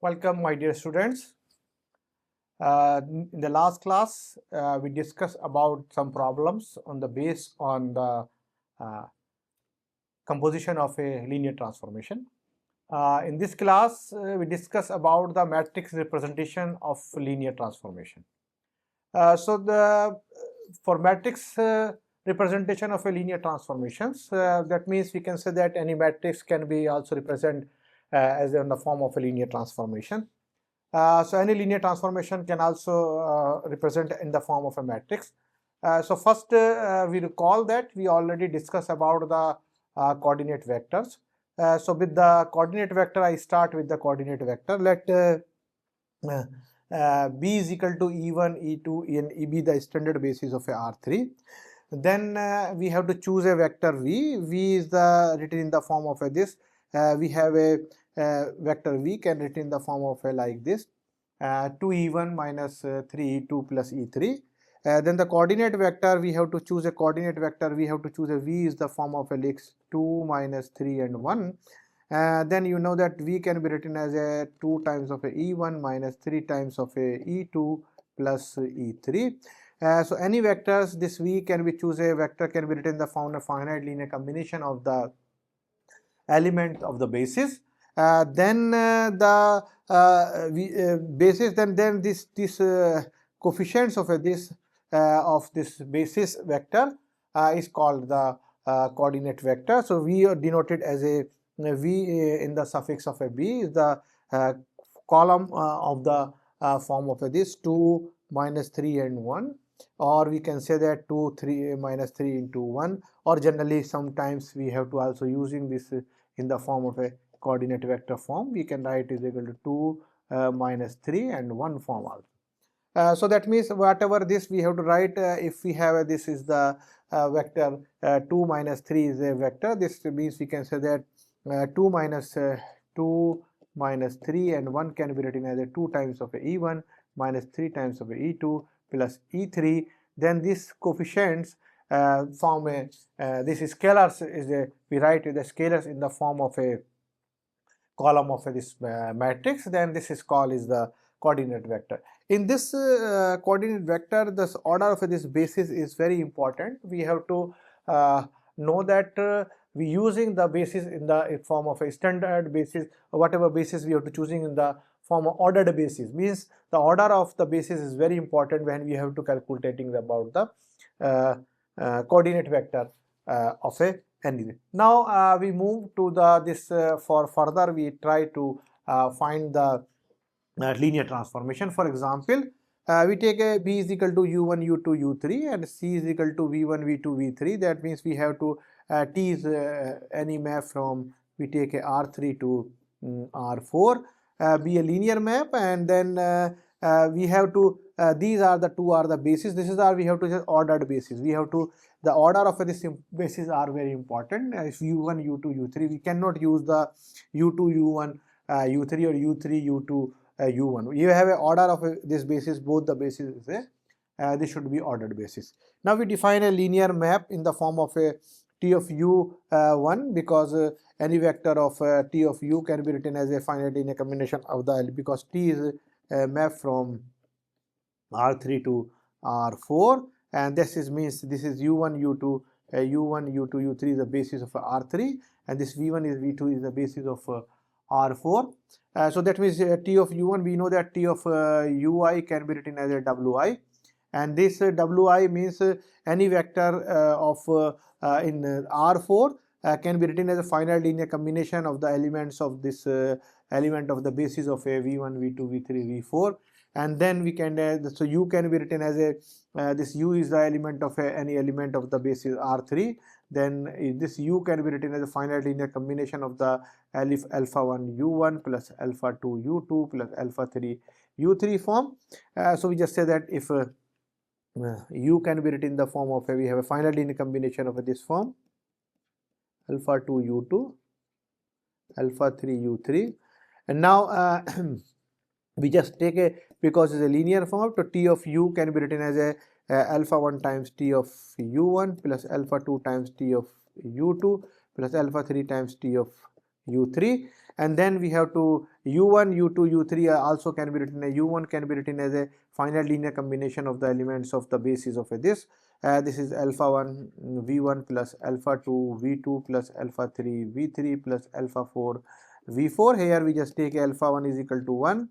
Welcome, my dear students. In the last class, we discussed about some problems on the base on the composition of a linear transformation. In this class, we discuss about the matrix representation of linear transformation. For matrix representation of a linear transformations, that means we can say that any matrix can be also represented as in the form of a linear transformation. So any linear transformation can also represent in the form of a matrix. So first we recall that we already discussed about the coordinate vectors. So with the coordinate vector, I start with the coordinate vector. Let B is equal to E1, E2, and E be the standard basis of a R3. Then we have to choose a vector V. V is written in the form of this. We have a vector V can written in the form of like this, 2E1 minus 3E2 plus E3. Then the coordinate vector, we have to choose a coordinate vector. We have to choose a V is the form of a lex 2 minus 3 and 1. Then you know that V can be written as a 2 times of a E1 minus 3 times of a E2 plus E3. So any vectors, this V can be choose a vector can be written in the form of finite linear combination of the element of the basis. Then the basis, then this coefficients of this basis vector is called the coordinate vector. So we are denoted as a V in the suffix of a B is the column of the form of this 2 minus 3 and 1, or we can say that 2 3 minus 3 into 1, or generally sometimes we have to also using this in the form of a coordinate vector form. We can write is equal to 2 minus 3 and 1 form also. So that means whatever this we have to write, if we have this is the vector 2 minus 3 is a vector. This means we can say that 2 minus 3 and 1 can be written as a 2 times of a E1 minus 3 times of a E2 plus E3. Then these coefficients form a this is scalars is a we write the scalars in the form of a column of this matrix. Then this is called is the coordinate vector. In this coordinate vector, this order of this basis is very important. We have to know that we using the basis in the form of a standard basis, or whatever basis we have to choosing in the form of ordered basis. Means the order of the basis is very important when we have to calculating about the coordinate vector of a any. Now we move to the this for further we try to find the linear transformation. For example, we take a B is equal to U1, U2, U3 and C is equal to V1, V2, V3. That means we have to T is any map from we take a R3 to R4 be a linear map, and then we have to these are the two are the basis. This is our we have to just ordered basis. We have to the order of this basis are very important. If U1, U2, U3, we cannot use the U2, U1, U3 or U3, U2, U1. You have an order of this basis, both the basis is this should be ordered basis. Now we define a linear map in the form of a T of U1 because any vector of T of U can be written as a finite linear combination of the because T is a map from R3 to R4, and this is means this is U1, U2, U1, U2, U3 is the basis of R3, and this V1 is V2 is the basis of R4. So that means T of U1, we know that T of Ui can be written as a Wi, and this Wi means any vector of in R4 can be written as a finite linear combination of the elements of this element of the basis of a V1, V2, V3, V4. And then we can so U can be written as a this U is the element of any element of the basis R3. Then this U can be written as a finite linear combination of the alpha 1 U1 plus alpha 2 U2 plus alpha 3 U3 form. So we just say that if U can be written in the form of we have a finite linear combination of this form alpha 2 U2 alpha 3 U3, and now we just take a because it's a linear form, so T of U can be written as a alpha 1 times T of U1 plus alpha 2 times T of U2 plus alpha 3 times T of u3, and then we have to u1, u2, u3 also can be written as u1 can be written as a finite linear combination of the elements of the basis of this. This is alpha 1 v1 plus alpha 2 v2 plus alpha 3 v3 plus alpha 4 v4. Here we just take alpha 1 is equal to 1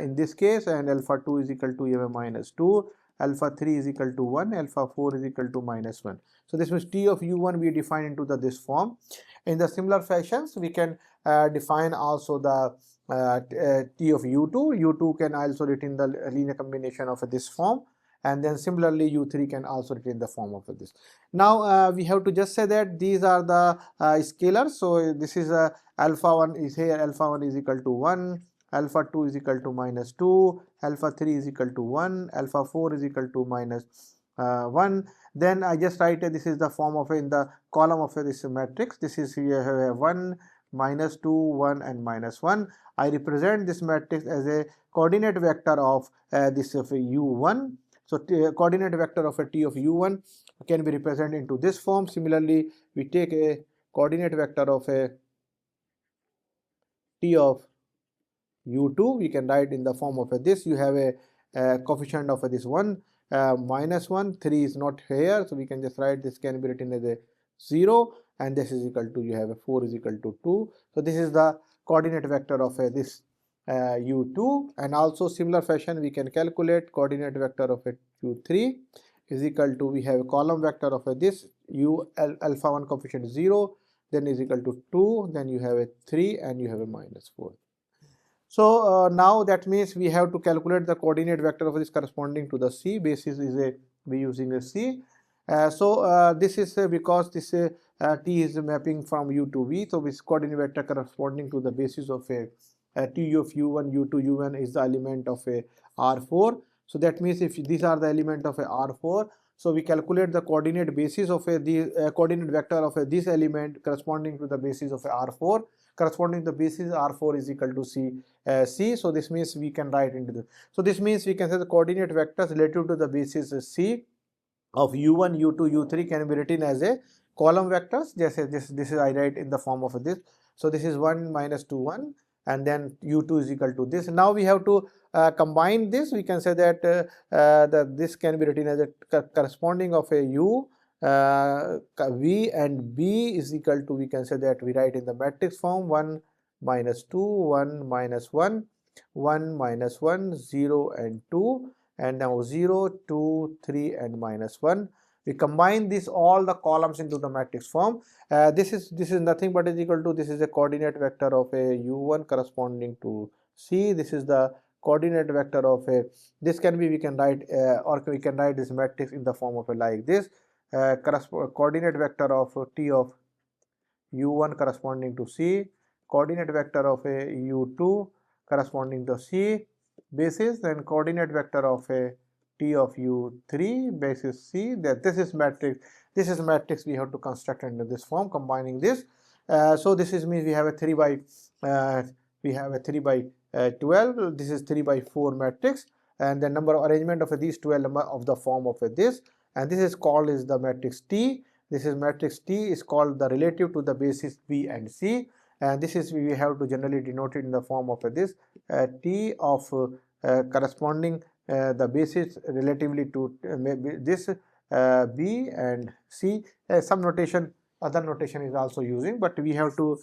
in this case, and alpha 2 is equal to a minus 2, alpha 3 is equal to 1, alpha 4 is equal to minus 1. So this means T of u1 we define into this form. In the similar fashions, we can define also the T of u2. u2 can also written the linear combination of this form, and then similarly u3 can also retain the form of this. Now we have to just say that these are the scalars. So this is alpha 1 is here, alpha 1 is equal to 1, alpha 2 is equal to minus 2, alpha 3 is equal to 1, alpha 4 is equal to minus 1. Then I just write this is the form of in the column of this matrix. This is here 1, minus 2, 1 and minus 1. I represent this matrix as a coordinate vector of this of u1. So coordinate vector of a T of u1 can be represented into this form. Similarly, we take a coordinate vector of a T of u2, we can write in the form of this. You have a coefficient of this 1, minus 1, 3 is not here, so we can just write this can be written as a 0, and this is equal to, you have a 4 is equal to 2. So this is the coordinate vector of this u2, and also similar fashion we can calculate coordinate vector of a u3 is equal to, we have a column vector of this alpha 1 coefficient 0, then is equal to 2, then you have a 3 and you have a minus 4. So now that means we have to calculate the coordinate vector of this corresponding to the C. Basis is we using a C. This is because this T is mapping from U to V. So this coordinate vector corresponding to the basis of a T of U1, U2, U1 is the element of a R4. So that means if these are the element of a R4, so we calculate the coordinate basis of the coordinate vector of this element corresponding to the basis of a R4. Corresponding to the basis R4 is equal to C. So this means we can write into this. So this means we can say the coordinate vectors relative to the basis C of u1, u2, u3 can be written as a column vectors. This is I write in the form of this. So this is 1 minus 2 1, and then u2 is equal to this. Now we have to combine this. We can say that this can be written as a corresponding of a u. V and B is equal to, we can say that we write in the matrix form 1 minus 2, 1 minus 1, 1 minus 1, 0 and 2, and now 0, 2, 3 and minus 1. We combine this all the columns into the matrix form. This is nothing but is equal to, this is a coordinate vector of a u1 corresponding to C. This is the coordinate vector of a, this can be, we can write or we can write this matrix in the form of a like this. Coordinate vector of T of u1 corresponding to C, coordinate vector of a u2 corresponding to C basis, then coordinate vector of a T of u3 basis C. That this is matrix. This is matrix we have to construct under this form, combining this. So this is means we have a 3 by 12. This is 3 by 4 matrix, and the number of arrangement of these 12 number of the form of this. And this is called is the matrix T. This is matrix T is called the relative to the basis B and C, and this is we have to generally denote it in the form of this T of corresponding the basis relatively to this B and C. Some notation, other notation is also using, but we have to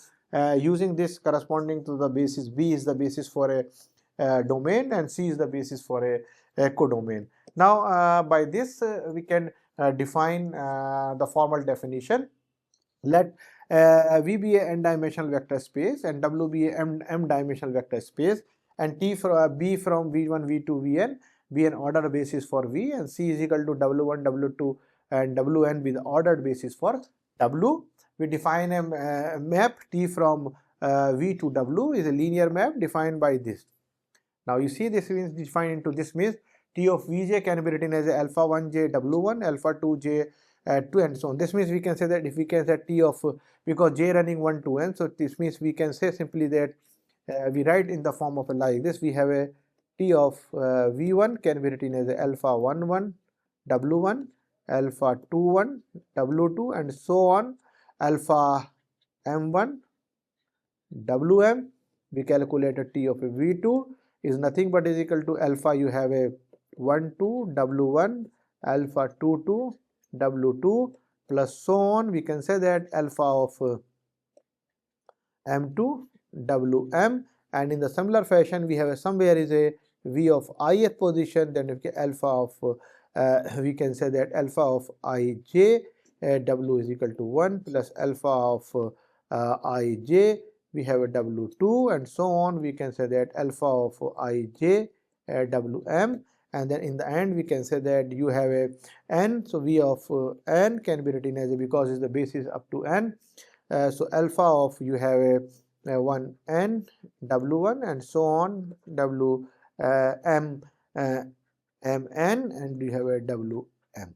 using this corresponding to the basis. B is the basis for a domain and C is the basis for a codomain. Now by this we can define the formal definition. Let V be a n-dimensional vector space and W be a m-dimensional vector space, and T from B from V1, V2, Vn be an ordered basis for V, and C is equal to W1, W2 and Wn be the ordered basis for W. We define a map T from V to W is a linear map defined by this. Now you see this means defined into this means T of Vj can be written as alpha 1j W1, alpha 2j 2 and so on. This means we can say that if we can say T of, because j running 1 to n, so this means we can say simply that we write in the form of a like this. We have a T of V1 can be written as alpha 1 1 W1, alpha 2 1 W2 and so on, alpha M1 Wm. We calculate a T of a V2 is nothing but is equal to alpha. You have a 1 2 W1 alpha 2 2 W2 plus so on. We can say that alpha of M2 Wm, and in the similar fashion we have a somewhere is a V of ith position, then alpha of we can say that alpha of ij W is equal to 1 plus alpha of ij, we have a W2 and so on. We can say that alpha of ij Wm, and then in the end we can say that you have a n. So V of n can be written as a, because it's the basis up to n. So alpha of you have a 1 n W1 and so on W m mn, and you have a Wm.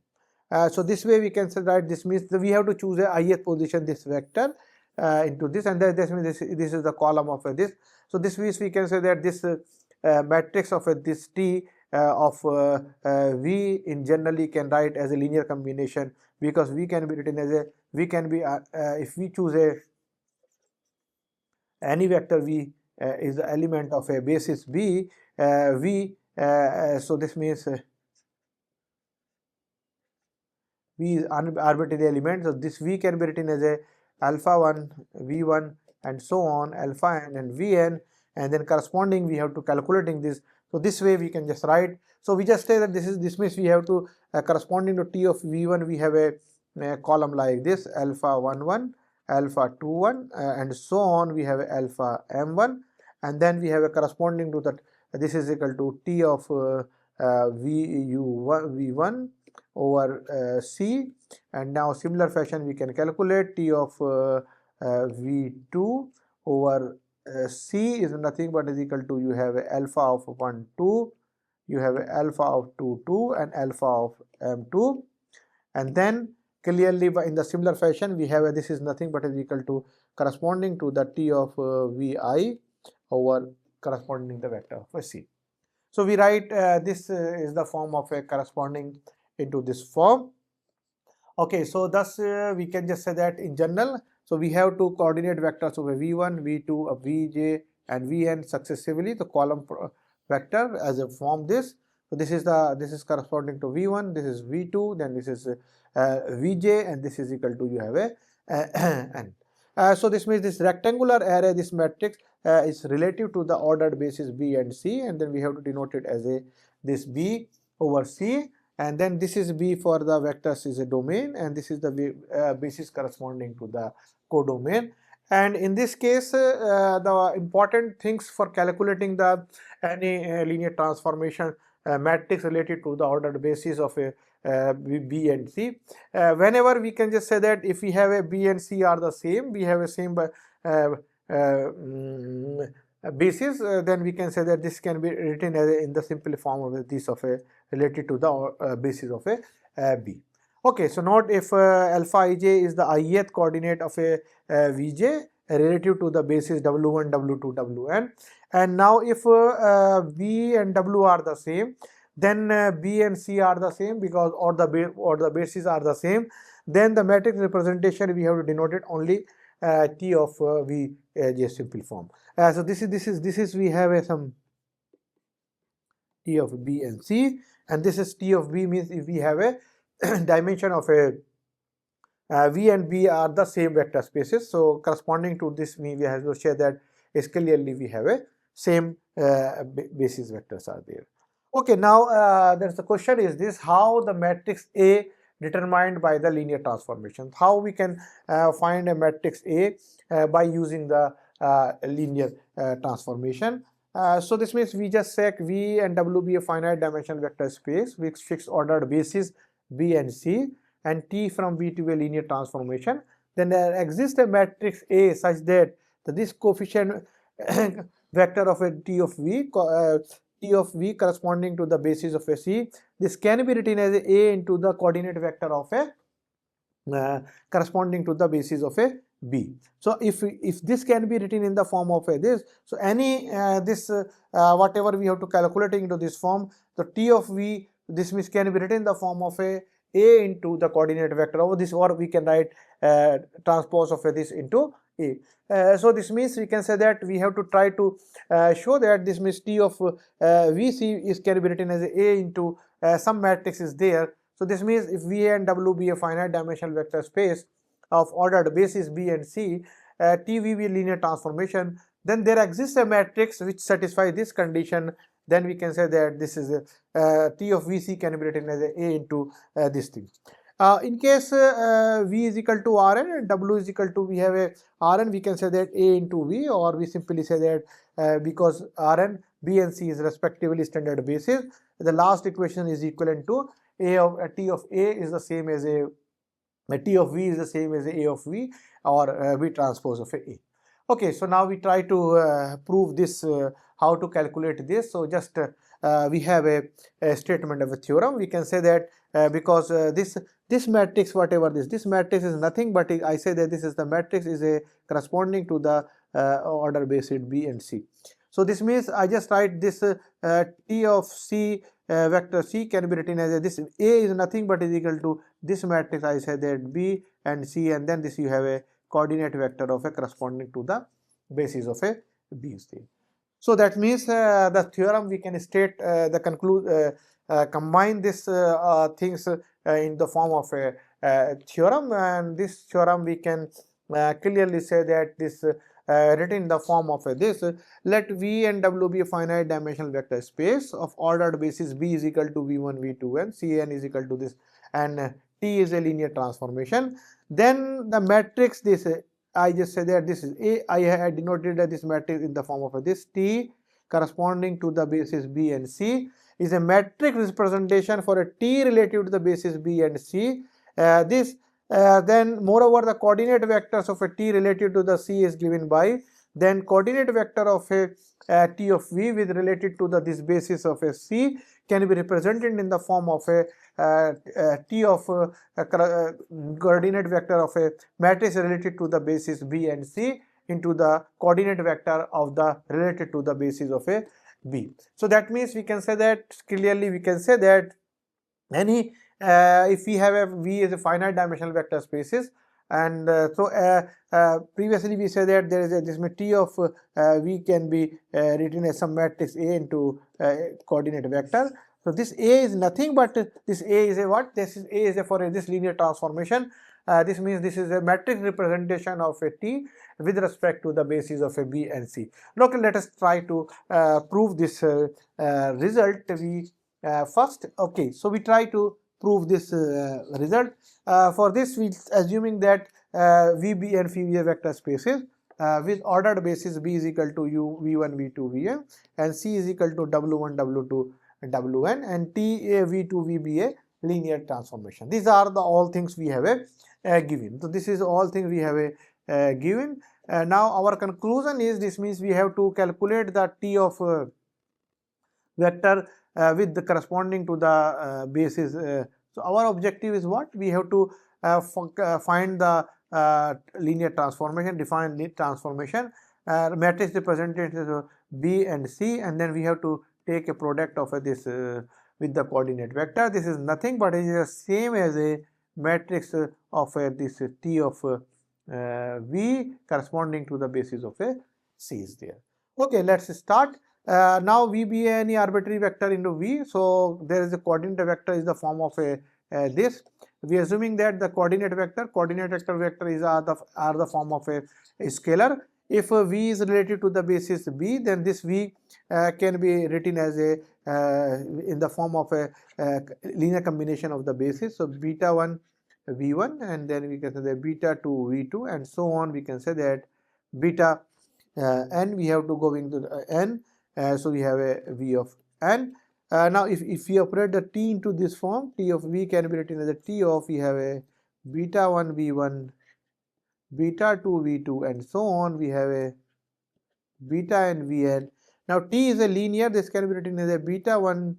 So this way we can say that this means that we have to choose a ith position this vector into this, and this means this is the column of this. So this means we can say that this matrix of this T of V in generally can write as a linear combination, because V can be written as a, we can be if we choose a any vector V is the element of a basis B V, so this means V is arbitrary element. So this V can be written as a alpha 1 V1 and so on alpha n and Vn, and then corresponding we have to calculating this. So this way we can just write. So we just say that this means we have to corresponding to T of V1 we have a column like this alpha 1 1 alpha 2 1 and so on. We have a alpha m1, and then we have a corresponding to that this is equal to T of V1 over C, and now similar fashion we can calculate T of V2 over C is nothing but is equal to, you have a alpha of 1 2, you have a alpha of 2 2 and alpha of M2, and then clearly in the similar fashion we have a, this is nothing but is equal to corresponding to the T of Vi over corresponding the vector of C. So we write this is the form of a corresponding into this form. Okay, so thus we can just say that in general, so we have two coordinate vectors of a V1, V2, Vj and Vn successively, the column vector as a form this. So this is corresponding to V1, this is V2, then this is Vj, and this is equal to, you have a n. So this means this rectangular array, this matrix is relative to the ordered basis B and C, and then we have to denote it as a this B over C, and then this is B for the vectors is a domain, and this is the basis corresponding to the codomain. And in this case the important things for calculating the any linear transformation matrix related to the ordered basis of a B and C, whenever we can just say that if we have a B and C are the same, we have a same basis, then we can say that this can be written as in the simple form of this of a related to the basis of a B. Okay, so note if alpha ij is the ith coordinate of a Vj relative to the basis W1, W2, Wn, and now if B and W are the same, then B and C are the same because or the bases are the same, then the matrix representation we have to denote it only T of Vj simple form. So this is we have a some T of B and C, and this is T of B means if we have a dimension of a V and B are the same vector spaces. So corresponding to this we have to share that is clearly we have a same basis vectors are there. Okay, now there's the question is this: how the matrix A determined by the linear transformation? How we can find a matrix A by using the linear transformation? So this means we just say V and W be a finite dimensional vector space with fixed ordered basis B and C, and T from V to a linear transformation. Then there exists a matrix A such that this coefficient vector of a T of V corresponding to the basis of a C, this can be written as A into the coordinate vector of a corresponding to the basis of a B. So if this can be written in the form of a this, so any whatever we have to calculate into this form, the T of V, this means can be written in the form of a into the coordinate vector over this, or we can write transpose of this into A. So this means we can say that we have to try to show that this means T of Vc is can be written as A into some matrix is there. So this means if V and W be a finite dimensional vector space of ordered basis B and C, TV be linear transformation, then there exists a matrix which satisfies this condition. Then we can say that this is T of Vc can be written as A into this thing. In case V is equal to Rn and W is equal to, we have a Rn, we can say that A into V, or we simply say that because Rn, B and C is respectively standard basis, the last equation is equivalent to A of T of A is the same as a T of V is the same as A of V, or V transpose of A. Okay, so now we try to prove this, how to calculate this. So just we have a statement of a theorem. We can say that because this matrix, whatever this matrix is nothing but I say that this is the matrix is a corresponding to the order basis B and C. So this means I just write this T of C vector C can be written as this A is nothing but is equal to this matrix, I say that B and C, and then this you have a coordinate vector of a corresponding to the basis of a B C. So that means the theorem we can state combine this things in the form of a theorem, and this theorem we can clearly say that this written in the form of this: let V and W be a finite dimensional vector space of ordered basis B is equal to V1, V2 and Cn is equal to this, and T is a linear transformation. Then the matrix, this I just say that this is A. I had denoted this matrix in the form of this T corresponding to the basis B and C is a matrix representation for a T relative to the basis B and C. Then moreover the coordinate vectors of a T relative to the C is given by, then coordinate vector of a T of V with related to the this basis of a C can be represented in the form of a T of coordinate vector of a matrix related to the basis B and C into the coordinate vector of the related to the basis of a B. So that means we can say that clearly we can say that any if we have a V is a finite dimensional vector spaces, and previously we said that there is a this T of V can be written as some matrix A into coordinate vector. So this A is nothing but this A is a what? This is A is a for this linear transformation. This means this is a matrix representation of a T with respect to the basis of a B and C. Look, let us try to prove this result. We first, okay, so we try to prove this result. For this, we assuming that VB and Phi are vector spaces with ordered basis B is equal to U V1 V2 Vn and C is equal to W1 W2 Wn and T A V2 VB a linear transformation. These are the all things we have given. So this is all things we have given. Now our conclusion is this means we have to calculate the T of vector with the corresponding to the basis. So our objective is what? We have to find the linear transformation, define linear transformation, matrix represented as B and C, and then we have to take a product of this with the coordinate vector. This is nothing but it is the same as a matrix of this T of V corresponding to the basis of a C is there. Okay, let's start. Now V be any arbitrary vector into V, so there is a coordinate vector is the form of a this. We are assuming that the coordinate vector is are the form of a scalar. If V is related to the basis B, then this V can be written as a in the form of a linear combination of the basis. So beta 1 V1, and then we can say that beta 2 V2, and so on. We can say that beta n, we have to go into the n. So we have a V of n. Now if we operate the T into this form, T of V can be written as a T of, we have a beta 1 V1, beta 2 V2 and so on. We have a beta n Vn. Now T is a linear, this can be written as a beta 1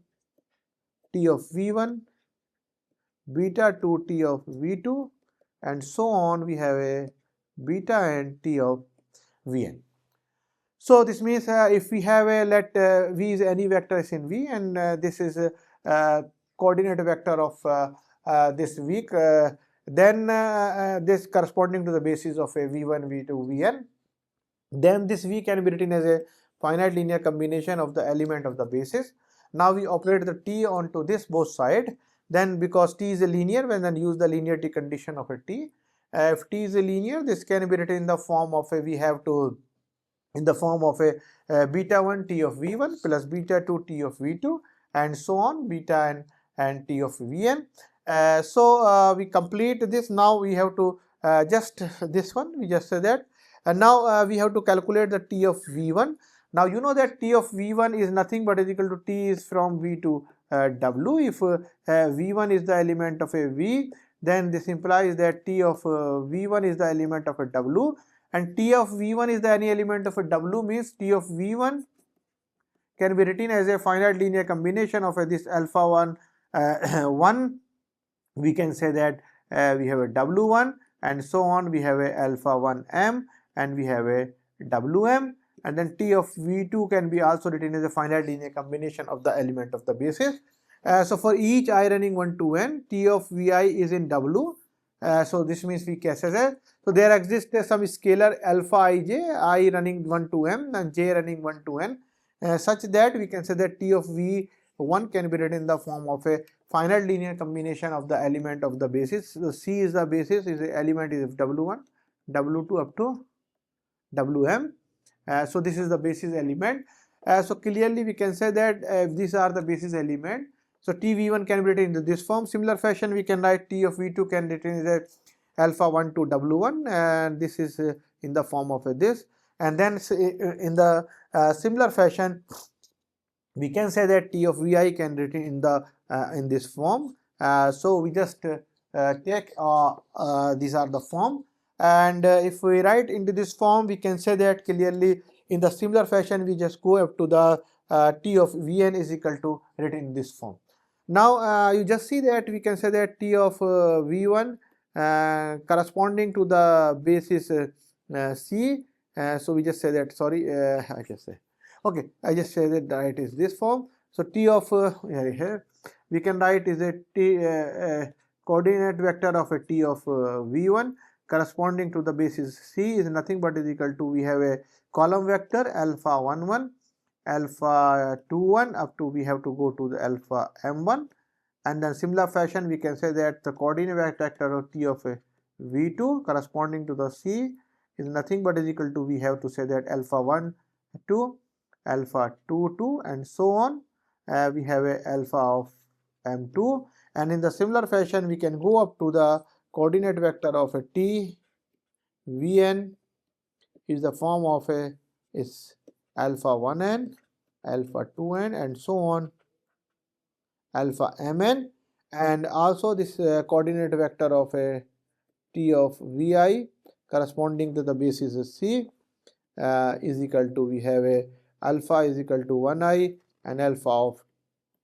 T of V1, beta 2 T of V2 and so on. We have a beta n T of Vn. So this means if we have a let V is any vector is in V, and this is a coordinate vector of this V then this corresponding to the basis of a v1, v2, vn. Then this v can be written as a finite linear combination of the element of the basis. Now we operate the t onto this both side. Then because t is a linear, when then use the linearity condition of a t. If t is a linear, this can be written in the form of a, we have to, in the form of a beta 1 t of v1 plus beta 2 t of v2 and so on, beta and t of vn. So we complete this. Now we have to just this one, we just say that. And now we have to calculate the t of v1. Now you know that t of v1 is nothing but is equal to t is from v to w. If v1 is the element of a v, then this implies that t of v1 is the element of a w, and t of v1 is the any element of a w, means t of v1 can be written as a finite linear combination of this alpha 1 1. We can say that we have a w1 and so on, we have a alpha 1 m and we have a wm, and then t of v2 can be also written as a finite linear combination of the element of the basis. So for each I running 1 to n, t of vi is in w. So this means we can say that, so there exists some scalar alpha ij, I running 1 to m and j running 1 to n, such that we can say that t of v1 can be written in the form of a finite linear combination of the element of the basis. So C is the basis, is the element is w1, w2 up to wm. So this is the basis element. So clearly we can say that these are the basis element. So t v1 can be written in this form. Similar fashion we can write t of v2 can be written as alpha 1 to w1, and this is in the form of this. And then in the similar fashion we can say that t of vi can be written in the in this form. So we just take these are the form, and if we write into this form, we can say that clearly in the similar fashion we just go up to the t of vn is equal to written in this form. Now you just see that we can say that t of v1 corresponding to the basis c. So we just say that, sorry, I just say, okay, I just say that it is this form. So t of here we can write is a t coordinate vector of a t of v1 corresponding to the basis c is nothing but is equal to, we have a column vector alpha 1 1, alpha 2 1 up to, we have to go to the alpha m1, and then similar fashion we can say that the coordinate vector of t of a v2 corresponding to the c is nothing but is equal to, we have to say that alpha 1 2, alpha 2 2 and so on. We have a alpha of m2, and in the similar fashion we can go up to the coordinate vector of a t vn is the form of a is alpha 1n, alpha 2n and so on, alpha mn, and also this coordinate vector of a t of vi corresponding to the basis c is equal to, we have a alpha is equal to 1i and alpha of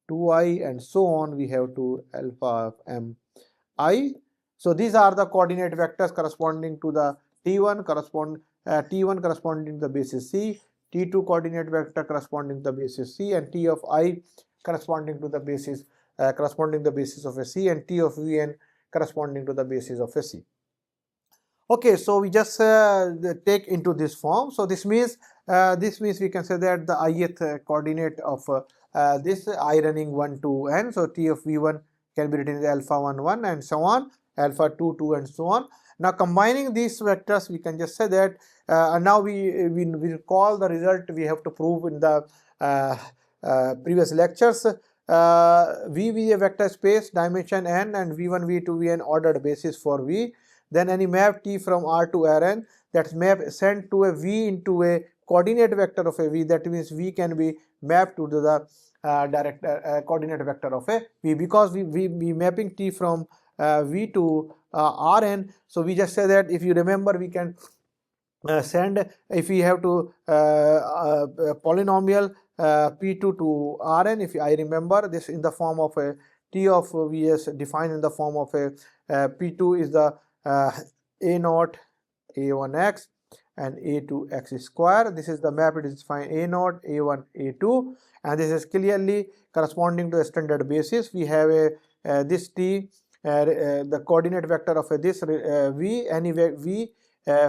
2i and so on, we have to alpha of mi. So these are the coordinate vectors corresponding to the t1 t1 corresponding to the basis c, t2 coordinate vector corresponding to the basis c, and t of I corresponding to the basis of a c, and t of vn corresponding to the basis of a c. Okay, so we just take into this form. So this means we can say that the ith coordinate of this I running 1 to n. So t of v1 can be written as alpha 1 1 and so on, alpha 2 2 and so on. Now combining these vectors, we can just say that now we recall the result we have to prove in the previous lectures. V be a vector space, dimension n, and v1 v2 vn ordered basis for v. Then any map t from R to Rn, that's map sent to a v into a coordinate vector of a v, that means v can be mapped to the direct coordinate vector of a v, because we mapping t from v to Rn. So we just say that, if you remember, we can send, if we have to polynomial p2 to Rn, if I remember this in the form of a t of vs defined in the form of a p2 is the a0 a1x and a2x square. This is the map, it is defined a0 a1 a2, and this is clearly corresponding to a standard basis. We have a this t the coordinate vector of this v, any v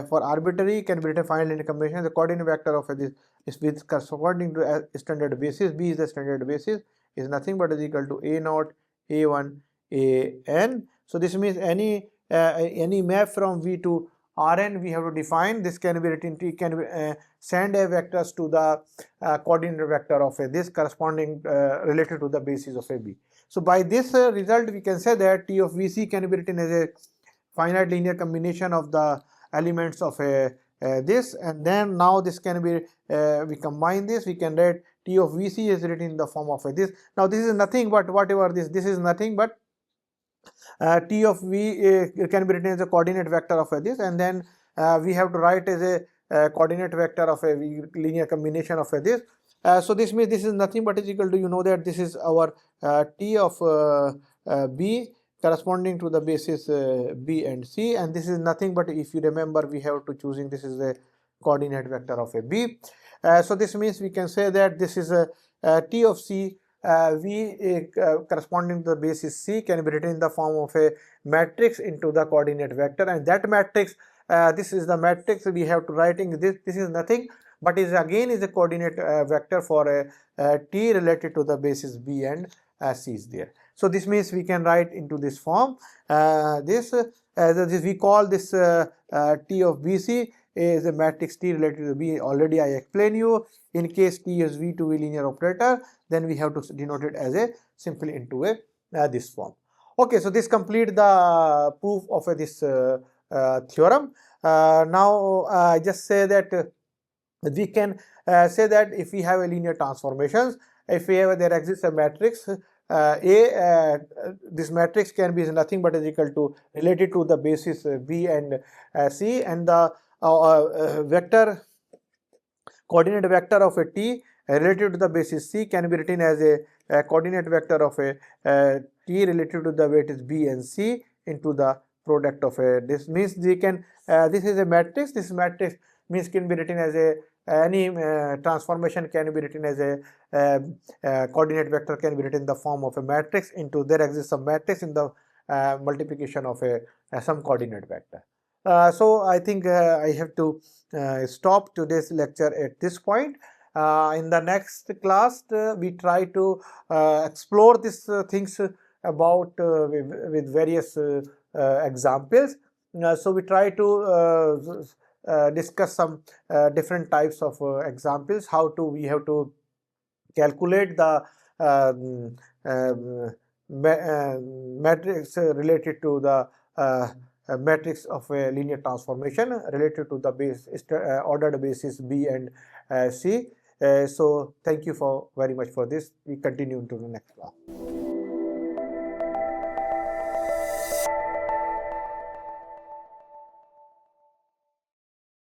for arbitrary can be written finite linear combination. The coordinate vector of this is with corresponding to a standard basis. B is the standard basis, is nothing but is equal to a naught a1 a n. So this means any map from V to Rn we have to define. This can be written, it can be, send a vectors to the coordinate vector of this corresponding related to the basis of a B. So by this result we can say that T of Vc can be written as a finite linear combination of the elements of a this, and then now this can be we combine this, we can write T of Vc is written in the form of this. Now this is nothing but whatever this is nothing but T of V can be written as a coordinate vector of this, and then we have to write as a coordinate vector of a linear combination of this. So this means this is nothing but is equal to, you know that this is our T of B corresponding to the basis B and C, and this is nothing but, if you remember, we have to choosing this is a coordinate vector of a B. So this means we can say that this is a T of C V corresponding to the basis C can be written in the form of a matrix into the coordinate vector, and that matrix this is the matrix we have to write in this. This is nothing but is again is a coordinate vector for a T related to the basis B and C is there. So this means we can write into this form. This we call this T of BC is a matrix T related to B. Already I explained you. In case T is V to V linear operator, then we have to denote it as a simply into a this form. Okay, so this complete the proof of this theorem. Now I just say that we can say that if we have a linear transformations, if we have there exists a matrix this matrix can be nothing but is equal to related to the basis B and C, and the vector coordinate vector of a T related to the basis C can be written as a coordinate vector of a T related to the weight is B and C into the product of a. This means we can this is a matrix. This matrix means can be written as a any transformation can be written as a coordinate vector can be written in the form of a matrix into there exists a matrix in the multiplication of a some coordinate vector. So I think I have to stop today's lecture at this point. In the next class we try to explore these things about with various examples. So we try to discuss some different types of examples, how to we have to calculate the matrix related to the matrix of a linear transformation related to the base ordered basis B and C. So thank you for very much for this. We continue into the next class.